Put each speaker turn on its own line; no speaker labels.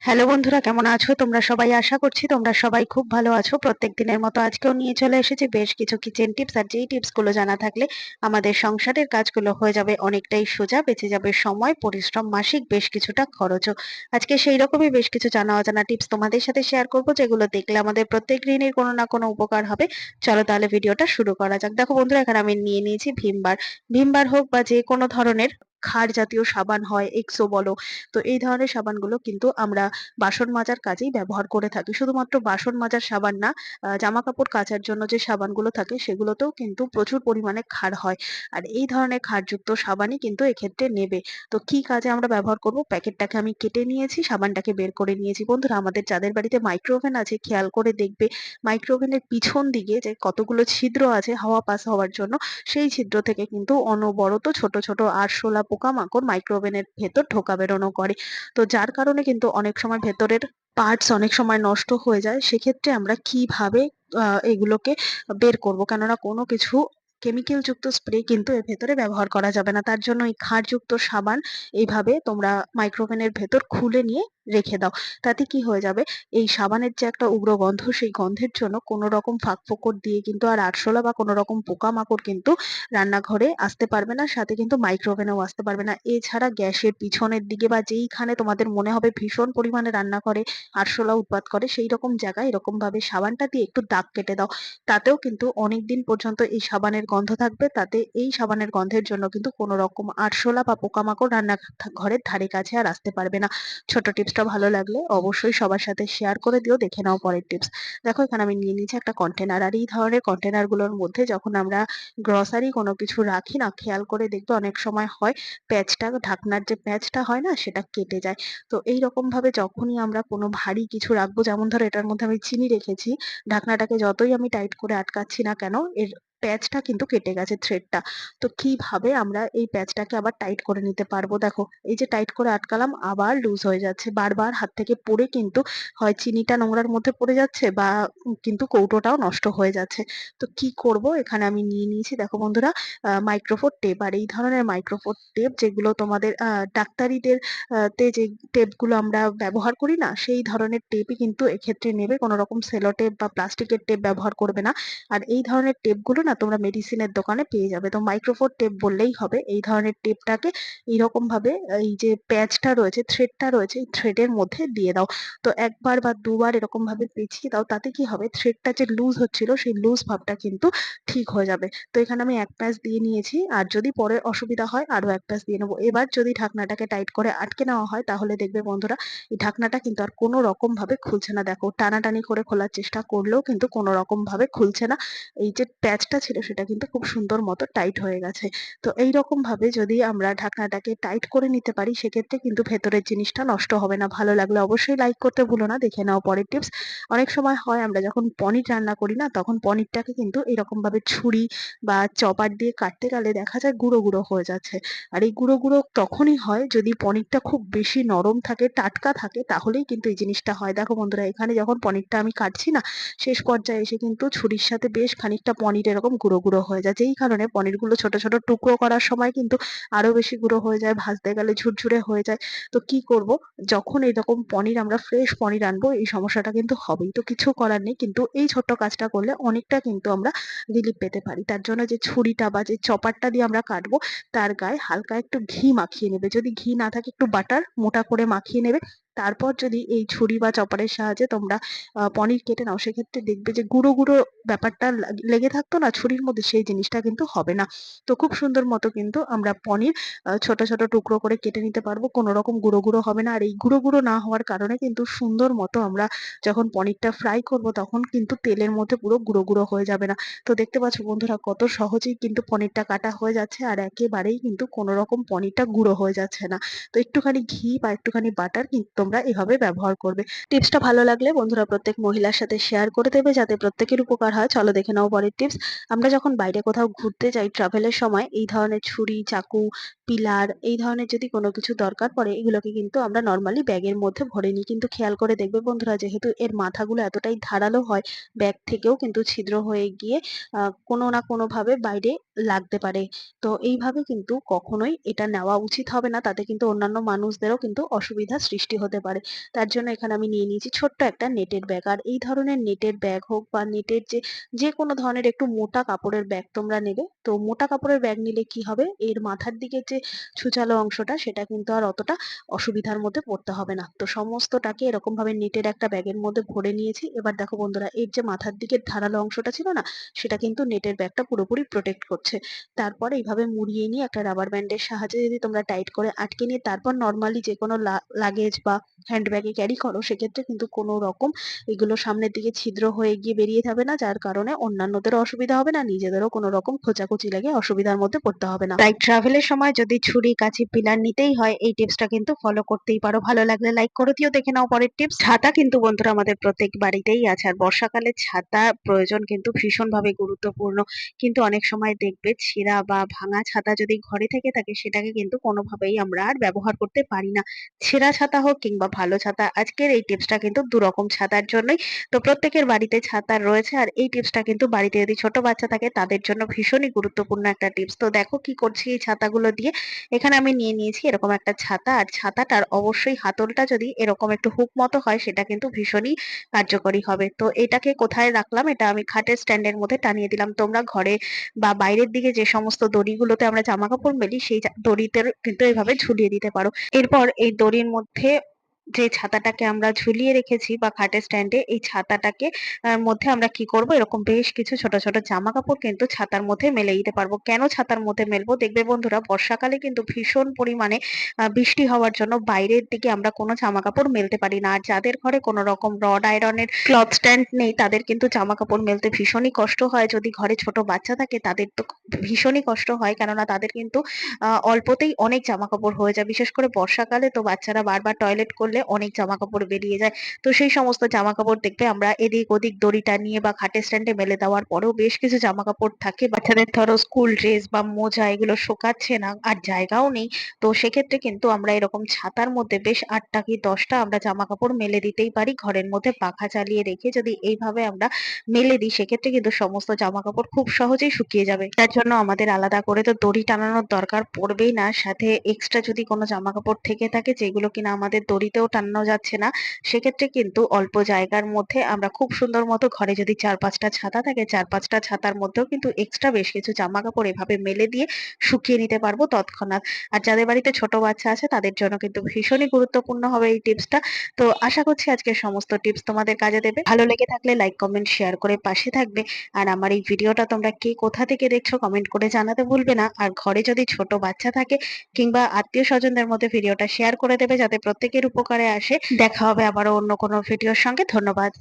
Hello বন্ধুরা, কেমন আছো তোমরা সবাই? আশা করছি তোমরা সবাই খুব ভালো আছো। প্রত্যেক দিনের মতো আজকেও নিয়ে চলে এসেছি বেশ কিছু কিচেন টিপস। আর যেই টিপস গুলো জানা থাকলে আমাদের সংসারের কাজগুলো হয়ে যাবে অনেকটাই সোজা, বেঁচে যাবে সময়, পরিশ্রম, মাসিক বেশ কিছুটা খরচও। আজকে সেই রকমই বেশ কিছু জানা অজানা টিপস তোমাদের সাথে শেয়ার করবো, যেগুলো দেখলে আমাদের প্রত্যেক গৃহিণীর কোনো না কোনো উপকার হবে। চলো তাহলে ভিডিওটা শুরু করা যাক। দেখো বন্ধুরা, এখানে আমি নিয়ে নিয়েছি ভিমবার। ভিমবার হোক বা যে কোনো ধরনের ক্ষার জাতীয় সাবান হয়, এক্সো বলো, তো এই ধরনের সাবানগুলো কিন্তু আমরা বাসন মাজার কাজেই ব্যবহার করে থাকি। শুধুমাত্র বাসন মাজার সাবান না, জামা কাপড় কাচার জন্য যে সাবানগুলো থাকে সেগুলোতেও কিন্তু প্রচুর পরিমাণে ক্ষার হয়। আর এই ধরনের ক্ষারযুক্ত সাবানই কিন্তু এক্ষেত্রে নেবে। তো কি কাজে আমরা ব্যবহার করব? প্যাকেটটাকে আমি কেটে নিয়েছি, সাবানটাকে বের করে নিয়েছি। বন্ধুরা, আমাদের যাদের বাড়িতে মাইক্রো ওভেন আছে খেয়াল করে দেখবে মাইক্রো ওভেনের পিছন দিকে যে কতগুলো ছিদ্র আছে হাওয়া পাস হওয়ার জন্য, সেই ছিদ্র থেকে কিন্তু অনবরত ছোট ছোট আরশোলা পোকামাকড় মাইক্রো ওভেনের ভেতর ঢোকা বেরোনো করে। তো যার কারণে কিন্তু অনেক সময় ভেতরের পার্টস অনেক সময় নষ্ট হয়ে যায়। সেক্ষেত্রে আমরা কিভাবে এগুলোকে বের করব? কেননা কোনো কিছু কেমিক্যাল যুক্ত স্প্রে কিন্তু এর ভেতরে ব্যবহার করা যাবে না। তার জন্য এই ক্ষারযুক্ত সাবান এইভাবে তোমরা মাইক্রোওভেনের ভেতর খুলে নিয়ে রেখে দাও। তাতে কি হয়ে যাবে, এই সাবানের যে একটা উগ্র গন্ধ, সেই গন্ধের জন্য কোনো রকম ফাঁক-ফোকর দিয়ে কিন্তু আর আরশোলা বা কোনো রকম পোকামাকড় কিন্তু রান্নাঘরে আসতে পারবে না, সাথে কিন্তু মাইক্রোওভেনেও আসতে পারবে না। এছাড়া গ্যাসের পিছনের দিকে বা যেইখানে তোমাদের মনে হবে ভীষণ পরিমাণে রান্নাঘরে আরশোলা উৎপাত করে, সেই রকম জায়গায় এরকম ভাবে সাবানটা দিয়ে একটু দাগ কেটে দাও। তাতেও কিন্তু অনেকদিন পর্যন্ত এই সাবানের গন্ধ থাকবে। তাতে এই সাবানের গন্ধের জন্য কিন্তু কোনো রকম আরশোলা বা পোকামাকড় ঘরের ধারে কাছে আর আসতে পারবে না। ছোট টিপসটা ভালো লাগলে অবশ্যই সবার সাথে শেয়ার করে দিও। দেখে নাও পরের টিপস। দেখো, এখানে আমি নিয়ে নিয়েছি একটা কন্টেনার। আর এই ধরনের কন্টেনার গুলোর মধ্যে যখন আমরা গ্রসারি কোনো কিছু রাখি না, খেয়াল করে দেখবে অনেক সময় হয় প্যাচটা, ঢাকনার যে প্যাচটা হয় না, সেটা কেটে যায়। তো এইরকম ভাবে যখনই আমরা কোনো ভারী কিছু রাখবো, যেমন ধরো এটার মধ্যে আমি চিনি রেখেছি, ঢাকনাটাকে যতই আমি টাইট করে আটকাচ্ছি না কেন, এর প্যাচটা কিন্তু কেটে গেছে, থ্রেডটা। তো কিভাবে আমরা এই প্যাচটাকে আবার টাইট করে নিতে পারবো? দেখো, এই যে টাইট করে আটকালাম, আবার লুজ হয়ে যাচ্ছে, বারবার হাত থেকে পড়ে কিন্তু হয় চিনিটা নোংরার মধ্যে পড়ে যাচ্ছে বা কিন্তু কৌটোটাও নষ্ট হয়ে যাচ্ছে। তো কি করব? এখানে আমি নিয়ে নিয়েছি, দেখো বন্ধুরা, মাইক্রোফোর টেপ। আর এই ধরনের মাইক্রোফোর টেপ যেগুলো তোমাদের ডাক্তারিদের তে যে টেপগুলো আমরা ব্যবহার করি না, সেই ধরনের টেপই কিন্তু এক্ষেত্রে নেবে। কোনো রকম সেলো টেপ বা প্লাস্টিকের টেপ ব্যবহার করবে না। আর এই ধরনের টেপগুলো না তোমরা মেডিসিনের দোকানে পেয়ে যাবে। তো মাইক্রোফোর টেপ বললেই হবে। এই ধরনের টেপটাকে এইরকম ভাবে এই যে প্যাচটা রয়েছে, থ্রেডটা রয়েছে, এই থ্রেডের মধ্যে দিয়ে দাও। তো একবার বা দুবার এরকম ভাবে পেঁচিয়ে দাও। তাতে কি হবে, থ্রেডটা যে লুজ হচ্ছিল সেই লুজ ভাবটা কিন্তু ঠিক হয়ে যাবে। তো এখানে আমি এক প্যাচ দিয়ে নিয়েছি, আর যদি পরে অসুবিধা হয় আরো এক প্যাচ দিয়ে নেবো। এবার যদি ঢাকনাটাকে টাইট করে আটকে নেওয়া হয়, তাহলে দেখবে বন্ধুরা, এই ঢাকনাটা কিন্তু আর কোনো রকম ভাবে খুলছে না। দেখো, টানাটানি করে খোলার চেষ্টা করলেও কিন্তু কোনো রকম ভাবে খুলছে না। এই যে প্যাচটা ছিল সেটা কিন্তু খুব সুন্দর মতো টাইট হয়ে গেছে। তো এইরকম ভাবে যদি আমরা ঢাকনাটাকে টাইট করে নিতে পারি, সেক্ষেত্রে কিন্তু ভেতরের জিনিসটা নষ্ট হবে না। ভালো লাগলে অবশ্যই লাইক করতে ভুলো না। দেখে নাও পরের টিপস। অনেক সময় হয় আমরা যখন পনির রান্না করি না, তখন পনিরটাকে কিন্তু এরকম ভাবে ছুরি বা চপার দিয়ে কাটতে গেলে দেখা যায় গুঁড়ো গুঁড়ো হয়ে যাচ্ছে। আর এই গুঁড়ো গুঁড়ো তখনই হয় যদি পনিরটা খুব বেশি নরম থাকে, টাটকা থাকে, তাহলেই কিন্তু এই জিনিসটা হয়। দেখো বন্ধুরা, এখানে যখন পনিরটা আমি কাটছি না, শেষ পর্যায়ে এসে কিন্তু ছুরির সাথে বেশ খানিকটা পনির এরকম গুঁড়ো গুঁড়ো হয়ে যায়, যেই কারণে পনিরগুলো ছোট ছোট টুকরো করার সময় কিন্তু আরো বেশি গুঁড়ো হয়ে যায়, ভাজতে গেলে ঝুরঝুরে হয়ে যায়। তো কি করব, যখন এরকম পনির আমরা ফ্রেশ পনির আনবো, এই সমস্যাটা কিন্তু হবেই। তো কিছু করার নেই, কিন্তু এই ছোট্ট কাজটা করলে অনেকটা কিন্তু আমরা রিলিফ পেতে পারি। তার জন্য যে ছুরিটা বা যে চপারটা দিয়ে আমরা কাটবো, তার গায়ে হালকা একটু ঘি মাখিয়ে নেবে। যদি ঘি না থাকে, একটু বাটার মোটা করে মাখিয়ে নেবে। তারপর যদি এই ছুরি বা চপারের সাহায্যে তোমরা পনির কেটে নাও, সেক্ষেত্রে দেখবে যে গুঁড়ো গুঁড়ো ব্যাপারটা লেগে থাকতো না ছুরির মধ্যে, সেই জিনিসটা কিন্তু হবে না। তো খুব সুন্দর মতো কিন্তু আমরা পনির ছোট ছোট টুকরো করে কেটে নিতে পারবো, কোনো রকম গুঁড়ো গুঁড়ো হবে না। আর এই গুঁড়ো গুঁড়ো না হওয়ার কারণে কিন্তু সুন্দর মতো আমরা যখন পনিরটা ফ্রাই করব, তখন কিন্তু তেলের মধ্যে পুরো গুঁড়ো গুঁড়ো হয়ে যাবে না। তো দেখতে পাচ্ছ বন্ধুরা, কত সহজেই কিন্তু পনিরটা কাটা হয়ে যাচ্ছে, আর একেবারেই কিন্তু কোনো রকম পনিরটা গুঁড়ো হয়ে যাচ্ছে না। তো একটুখানি ঘি বা একটুখানি বাটার কিন্তু তোমরা এভাবে ব্যবহার করবে। টিপসটা ভালো লাগলে বন্ধুরা প্রত্যেক মহিলার সাথে শেয়ার করে দেবে, যাতে প্রত্যেকের উপকার হয়। চলো দেখে নাও পরের টিপস। আমরা যখন বাইরে কোথাও ঘুরতে যাই ট্রাভেলের সময়, এই ধরনের ছুরি, চাকু, পিলার, এই ধরনের যদি কোনো কিছু দরকার পড়ে, এগুলোকে কিন্তু আমরা নর্মালি ব্যাগের মধ্যে ভরে নিই। কিন্তু খেয়াল করে দেখবে বন্ধুরা, যেহেতু এর মাথাগুলো এতটাই ধারালো হয়, ব্যাগ থেকেও কিন্তু ছিদ্র হয়ে গিয়ে কোনো না কোনো ভাবে বাইরে লাগতে পারে। তো এইভাবে কিন্তু কখনোই এটা নেওয়া উচিত হবে না। তাতে কিন্তু অন্যান্য মানুষদেরও কিন্তু অসুবিধার সৃষ্টি হতে হতে পারে। তার জন্য এখানে আমি নিয়ে নিয়েছি ছোট্ট একটা নেটের ব্যাগ। আর এই ধরনের নেটের ব্যাগ হোক বা নেটের যেকোনো ধরনের একটু মোটা কাপড়ের ব্যাগ তোমরা নেবে। তো মোটা কাপড়ের ব্যাগ নিলে কি হবে, এর মাথার দিকের যে ছুঁচালো অংশটা সেটা কিন্তু আর অতটা অসুবিধার মধ্যে পড়তে হবে না। তো সমস্তটাকে এরকম ভাবে নেটের একটা ব্যাগের মধ্যে ভরে নিয়েছি। এবার দেখো বন্ধুরা, এর যে মাথার দিকের ধারালো অংশটা ছিল না, সেটা কিন্তু নেটের ব্যাগটা পুরোপুরি প্রোটেক্ট করছে। তারপর এইভাবে মুড়িয়ে নিয়ে একটা রাবার ব্যান্ডের সাহায্যে যদি তোমরা টাইট করে আটকে নিয়ে তারপর নর্মালি যে কোনো লাগেজ বা হ্যান্ড ব্যাগে ক্যারি করো, সেক্ষেত্রে কিন্তু কোনো রকম এগুলো সামনের দিকে ছিদ্র হয়ে গিয়ে বেরিয়ে যাবে না, যার কারণে অন্যান্যদেরও অসুবিধা হবে না, নিজেদেরও কোনো রকম খোঁচাখুচি লেগে অসুবিধার মধ্যে পড়তে হবে না। তাই ট্রাভেলের সময় যদি ছুরি, কাঁচি, পিলার নিতেই হয়, এই টিপসটা কিন্তু ফলো করতেই পারো। ভালো লাগলে লাইক করে দিও। দেখে নাও পরের টিপস। ছাতা কিন্তু বন্ধুরা আমাদের প্রত্যেক বাড়িতেই আছে, আর বর্ষাকালে ছাতা প্রয়োজন কিন্তু ভীষণভাবে গুরুত্বপূর্ণ। কিন্তু অনেক সময় দেখবে ছেঁড়া বা ভাঙা ছাতা যদি ঘরে থেকে থাকে, সেটাকে কিন্তু কোনোভাবেই আমরা আর ব্যবহার করতে পারি না। ছেঁড়া ছাতা হোক কিংবা ভালো ছাতা, আজকের এই টিপসটা কিন্তু দুরকম ছাতার জন্যই। তো প্রত্যেকের বাড়িতে ছাতা রয়েছে, আর এই টিপসটা কিন্তু বাড়িতে যদি ছোট বাচ্চা থাকে তাদের জন্য ভীষণই গুরুত্বপূর্ণ একটা টিপস। তো দেখো কি করছি এই ছাতাগুলো দিয়ে। এখানে আমি নিয়ে নিয়েছি এরকম একটা ছাতা, আর ছাতাটার অবশ্যই হাতলটা যদি এরকম একটু হুক মতো হয়, সেটা কিন্তু ভীষণই কার্যকরী হবে। তো এটাকে কোথায় রাখলাম, এটা আমি খাটের স্ট্যান্ডের মধ্যে টানিয়ে দিলাম। তোমরা ঘরে বা বাইরের দিকে যে সমস্ত দড়িগুলোতে আমরা জামা কাপড় মেলি, সেই দড়িতে কিন্তু এভাবে ঝুলিয়ে দিতে পারো। এরপর এই দড়ির মধ্যে যে ছাতাটাকে আমরা ঝুলিয়ে রেখেছি বা খাটের স্ট্যান্ডে, এই ছাতাটাকে মধ্যে আমরা কি করব, এরকম বেশ কিছু ছোট ছোট জামা কাপড় কিন্তু ছাতার মধ্যে মেলে দিতে পারবো। কেন ছাতার মধ্যে মেলবো, দেখবে বন্ধুরা বর্ষাকালে কিন্তু ভীষণ পরিমাণে বৃষ্টি হওয়ার জন্য বাইরের দিকে আমরা কোনো জামা কাপড় মেলতে পারি না। আর যাদের ঘরে কোনো রকম রড আয়রনের ক্লথ স্ট্যান্ড নেই, তাদের কিন্তু জামা কাপড় মেলতে ভীষণই কষ্ট হয়। যদি ঘরে ছোট বাচ্চা থাকে তাদের তো ভীষণই কষ্ট হয়, কেননা তাদের কিন্তু অল্পতেই অনেক জামা কাপড় হয়ে যায়। বিশেষ করে বর্ষাকালে তো বাচ্চারা বারবার টয়লেট করলে অনেক জামা কাপড় বেরিয়ে যায়। তো সেই সমস্ত জামা কাপড় দেখবে আমরা এদিক ওদিক দড়ি টানিয়ে বা খাটের স্ট্যান্ডে মেলে দেওয়ার পরেও বেশ কিছু জামা কাপড় থাকে, বাচ্চাদের ধরো স্কুল ড্রেস বা মোজা, এগুলো শোকাচ্ছে না আর জায়গাও নেই। তো সেক্ষেত্রে কিন্তু আমরা এরকম ছাতার মধ্যে বেশ 8টা কি 10টা আমরা জামা কাপড় মেলে দিতেই পারি। ঘরের মধ্যে পাখা চালিয়ে রেখে যদি এইভাবে আমরা মেলে দিই, সেক্ষেত্রে কিন্তু সমস্ত জামা কাপড় খুব সহজেই শুকিয়ে যাবে। তার জন্য আমাদের আলাদা করে তো দড়ি টানানোর দরকার পড়বেই না। সাথে এক্সট্রা যদি কোনো জামা কাপড় থেকে থাকে যেগুলো কিনা আমাদের দড়িতেও টানানো যাচ্ছে না, সেক্ষেত্রে কিন্তু অল্প জায়গার মধ্যে আমরা খুব সুন্দর মতো, ঘরে যদি 4-5টা ছাতা থাকে, 4-5টা ছাতার মধ্যেও কিন্তু এক্সট্রা বেশ কিছু জামা কাপড় এভাবে মেলে দিয়ে শুকিয়ে নিতে পারবো তৎক্ষণাৎ। আর যাদের বাড়িতে ছোট বাচ্চা আছে তাদের জন্য কিন্তু ভীষণই গুরুত্বপূর্ণ হবে এই টিপসটা। তো আশা করছি আজকের সমস্ত টিপস তোমাদের কাজে দেবে। ভালো লেগে থাকলে লাইক, কমেন্ট, শেয়ার করে পাশে থাকবে। আর আমার এই ভিডিওটা তোমরা কে কোথা থেকে দেখছো কমেন্ট করে জানাতে ভুলবে না। আর ঘরে যদি ছোট বাচ্চা থাকে কিংবা আত্মীয় স্বজনদের মধ্যে ভিডিওটা শেয়ার করে দেবে, যাতে প্রত্যেকের উপকারে আসে। দেখা হবে আবারও অন্য কোনো ভিডিওর সঙ্গে। ধন্যবাদ।